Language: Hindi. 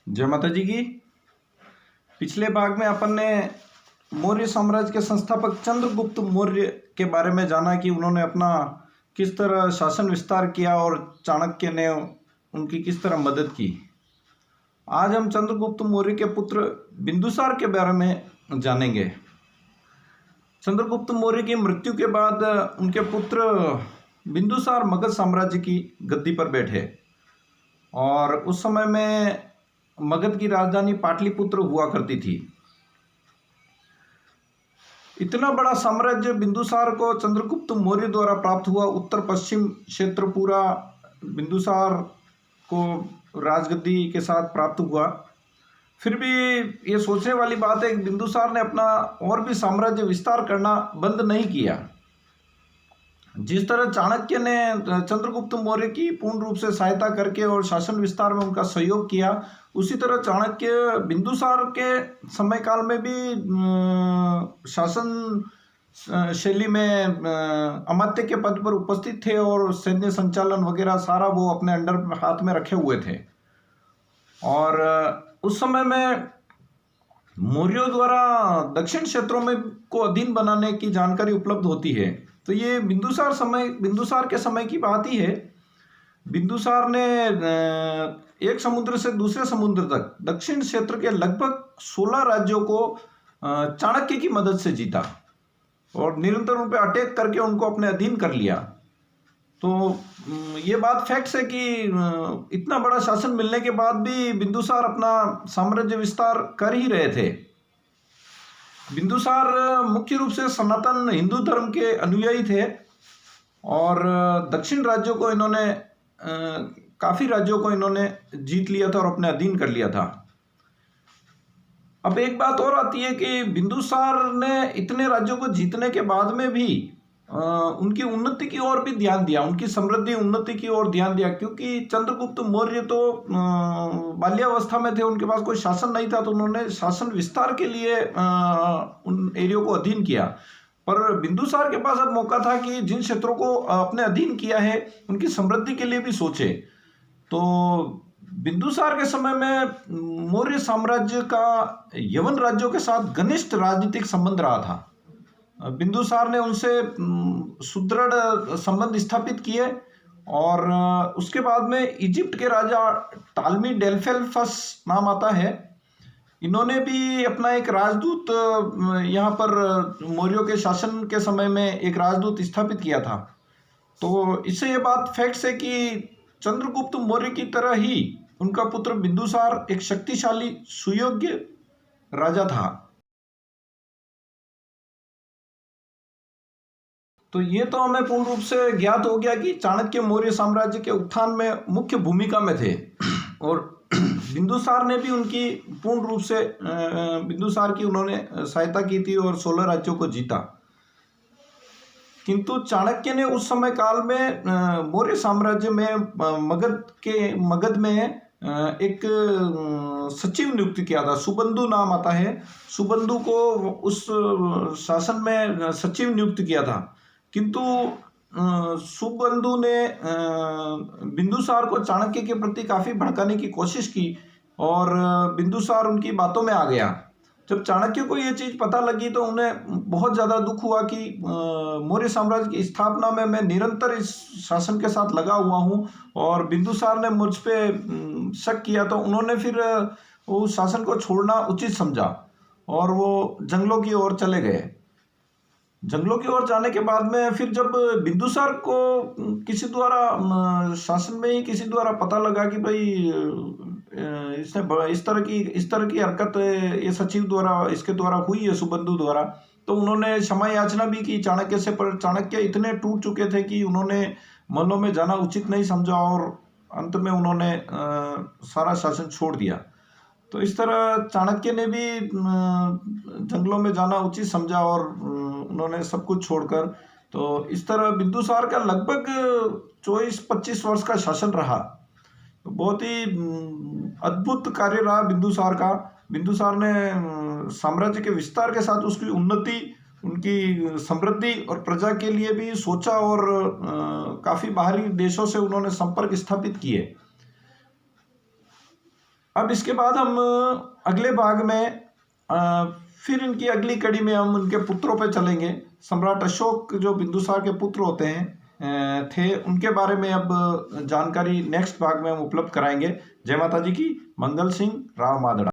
जय माता जी की। पिछले भाग में अपन ने मौर्य साम्राज्य के संस्थापक चंद्रगुप्त मौर्य के बारे में जाना कि उन्होंने अपना किस तरह शासन विस्तार किया और चाणक्य ने उनकी किस तरह मदद की। आज हम चंद्रगुप्त मौर्य के पुत्र बिंदुसार के बारे में जानेंगे। चंद्रगुप्त मौर्य की मृत्यु के बाद उनके पुत्र बिंदुसार मगध साम्राज्य की गद्दी पर बैठे और उस समय में मगध की राजधानी पाटलिपुत्र हुआ करती थी। इतना बड़ा साम्राज्य बिंदुसार को चंद्रगुप्त मौर्य द्वारा प्राप्त हुआ। उत्तर पश्चिम क्षेत्र पूरा बिंदुसार को राजगद्दी के साथ प्राप्त हुआ। फिर भी ये सोचने वाली बात है कि बिंदुसार ने अपना और भी साम्राज्य विस्तार करना बंद नहीं किया। जिस तरह चाणक्य ने चंद्रगुप्त मौर्य की पूर्ण रूप से सहायता करके और शासन विस्तार में उनका सहयोग किया, उसी तरह चाणक्य बिंदुसार के समय काल में भी शासन शैली में अमात्य के पद पर उपस्थित थे और सैन्य संचालन वगैरह सारा वो अपने अंडर हाथ में रखे हुए थे। और उस समय में मौर्यों द्वारा दक्षिण क्षेत्रों में को अधीन बनाने की जानकारी उपलब्ध होती है। तो ये बिंदुसार के समय की बात ही है। बिंदुसार ने एक समुद्र से दूसरे समुद्र तक दक्षिण क्षेत्र के लगभग 16 राज्यों को चाणक्य की मदद से जीता और निरंतर उन पर अटैक करके उनको अपने अधीन कर लिया। तो ये बात फैक्ट्स है कि इतना बड़ा शासन मिलने के बाद भी बिंदुसार अपना साम्राज्य विस्तार कर ही रहे थे। बिंदुसार मुख्य रूप से सनातन हिंदू धर्म के अनुयायी थे और दक्षिण राज्यों को इन्होंने काफ़ी राज्यों को इन्होंने जीत लिया था और अपने अधीन कर लिया था। अब एक बात और आती है कि बिंदुसार ने इतने राज्यों को जीतने के बाद में भी उनकी उन्नति की ओर भी ध्यान दिया, उनकी समृद्धि उन्नति की ओर ध्यान दिया, क्योंकि चंद्रगुप्त मौर्य तो बाल्यावस्था में थे, उनके पास कोई शासन नहीं था, तो उन्होंने शासन विस्तार के लिए उन एरियो को अधीन किया। पर बिंदुसार के पास अब मौका था कि जिन क्षेत्रों को अपने अधीन किया है उनकी समृद्धि के लिए भी सोचे। तो बिंदुसार के समय में मौर्य साम्राज्य का यवन राज्यों के साथ घनिष्ठ राजनीतिक संबंध रहा था। बिंदुसार ने उनसे सुदृढ़ संबंध स्थापित किए और उसके बाद में इजिप्ट के राजा टालमी डेल्फेल्फस नाम आता है, इन्होंने भी अपना एक राजदूत यहाँ पर मौर्यों के शासन के समय में एक राजदूत स्थापित किया था। तो इससे ये बात फैक्ट्स है कि चंद्रगुप्त मौर्य की तरह ही उनका पुत्र बिंदुसार एक शक्तिशाली सुयोग्य राजा था। तो ये तो हमें पूर्ण रूप से ज्ञात हो गया कि चाणक्य मौर्य साम्राज्य के उत्थान में मुख्य भूमिका में थे और बिंदुसार ने भी उनकी पूर्ण रूप से बिंदुसार की उन्होंने सहायता की थी और 16 राज्यों को जीता। किंतु चाणक्य ने उस समय काल में मौर्य साम्राज्य में मगध में एक सचिव नियुक्त किया था, सुबंधु नाम आता है। सुबंधु को उस शासन में सचिव नियुक्त किया था, किंतु सुबंधु ने बिंदुसार को चाणक्य के प्रति काफ़ी भड़काने की कोशिश की और बिंदुसार उनकी बातों में आ गया। जब चाणक्य को ये चीज़ पता लगी तो उन्हें बहुत ज़्यादा दुख हुआ कि मौर्य साम्राज्य की स्थापना में मैं निरंतर इस शासन के साथ लगा हुआ हूँ और बिंदुसार ने मुझ पे शक किया, तो उन्होंने फिर उस शासन को छोड़ना उचित समझा और वो जंगलों की ओर चले गए। जंगलों की ओर जाने के बाद में फिर जब बिंदुसार को किसी द्वारा शासन में ही किसी द्वारा पता लगा कि भाई इसने इस तरह की हरकत ये सचिव द्वारा इसके द्वारा हुई है, सुबंधु द्वारा, तो उन्होंने क्षमा याचना भी की चाणक्य से। पर चाणक्य इतने टूट चुके थे कि उन्होंने महलों में जाना उचित नहीं समझा और अंत में उन्होंने सारा शासन छोड़ दिया। तो इस तरह चाणक्य ने भी जंगलों में जाना उचित समझा और उन्होंने सब कुछ छोड़कर, तो इस तरह बिंदुसार का लगभग 24-25 वर्ष का शासन रहा। तो बहुत ही अद्भुत कार्य रहा बिंदुसार का। बिंदुसार ने साम्राज्य के विस्तार के साथ उसकी उन्नति, उनकी समृद्धि और प्रजा के लिए भी सोचा और काफ़ी बाहरी देशों से उन्होंने संपर्क स्थापित किए। अब इसके बाद हम अगले भाग में फिर इनकी अगली कड़ी में हम उनके पुत्रों पे चलेंगे। सम्राट अशोक जो बिंदुसार के पुत्र होते हैं थे, उनके बारे में अब जानकारी नेक्स्ट भाग में हम उपलब्ध कराएंगे। जय माता जी की। मंगल सिंह, राव मादड़ा।